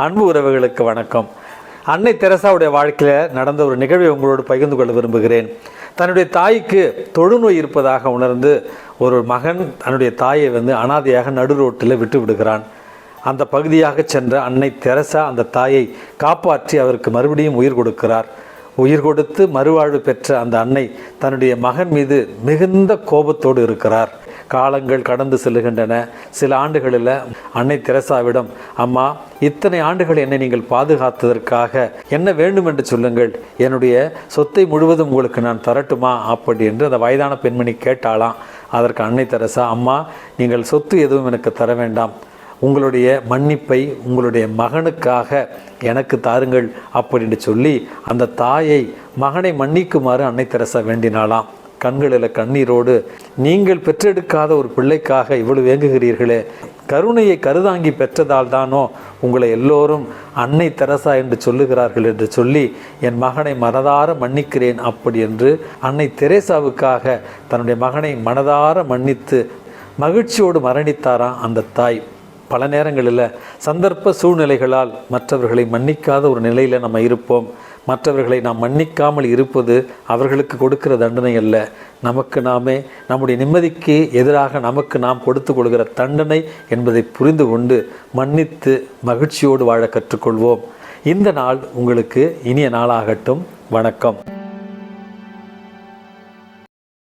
அன்பு உறவுகளுக்கு வணக்கம். அன்னை தெரசாவுடைய வாழ்க்கையில் நடந்த ஒரு நிகழ்வை உங்களோடு பகிர்ந்து கொள்ள விரும்புகிறேன். தன்னுடைய தாய்க்கு தொழுநோய் இருப்பதாக உணர்ந்து ஒரு மகன் தன்னுடைய தாயை அனாதையாக நடு ரோட்டில் விட்டு விடுகிறான். அந்த பகுதியாக சென்ற அன்னை தெரசா அந்த தாயை காப்பாற்றி அவருக்கு மறுபடியும் உயிர் கொடுக்கிறார். உயிர் கொடுத்து மறுவாழ்வு பெற்ற அந்த அன்னை தன்னுடைய மகன் மீது மிகுந்த கோபத்தோடு இருக்கிறார். காலங்கள் கடந்து செல்லுகின்றன. சில ஆண்டுகளில் அன்னை தெரசாவிடம், அம்மா, இத்தனை ஆண்டுகள் என்னை நீங்கள் பாதுகாத்ததற்காக என்ன வேண்டும் என்று சொல்லுங்கள், என்னுடைய சொத்தை முழுவதும் உங்களுக்கு நான் தரட்டுமா அப்படி என்று அந்த வயதான பெண்மணி கேட்டாலாம். அதற்கு அன்னை தெரசா, அம்மா, நீங்கள் சொத்து எதுவும் எனக்கு தர வேண்டாம், உங்களுடைய மன்னிப்பை உங்களுடைய மகனுக்காக எனக்கு தாருங்கள் அப்படின்னு சொல்லி அந்த தாயை மகனை மன்னிக்குமாறு அன்னை தெரசா வேண்டினாலாம். கண்களில் கண்ணீரோடு, நீங்கள் பெற்றெடுக்காத ஒரு பிள்ளைக்காக இவ்வளவு வேங்குகிறீர்களே, கருணையை கருதாங்கி பெற்றதால் தானோ உங்களை எல்லோரும் அன்னை தெரசா என்று சொல்லுகிறார்கள் என்று சொல்லி என் மகனை மனதார மன்னிக்கிறேன் அப்படி என்று அன்னை தெரேசாவுக்காக தன்னுடைய மகனை மனதார மன்னித்து மகிழ்ச்சியோடு மரணித்தாராம் அந்த தாய். பல நேரங்களில் சந்தர்ப்ப சூழ்நிலைகளால் மற்றவர்களை மன்னிக்காத ஒரு நிலையில் நம்ம இருப்போம். மற்றவர்களை நாம் மன்னிக்காமல் இருப்பது அவர்களுக்கு கொடுக்கிற தண்டனை அல்ல, நமக்கு நாமே நம்முடைய நிம்மதிக்கு எதிராக நமக்கு நாம் கொடுத்து கொள்கிற தண்டனை என்பதை புரிந்து கொண்டு மன்னித்து மகிழ்ச்சியோடு வாழ கற்றுக்கொள்வோம். இந்த நாள் உங்களுக்கு இனிய நாளாகட்டும். வணக்கம்.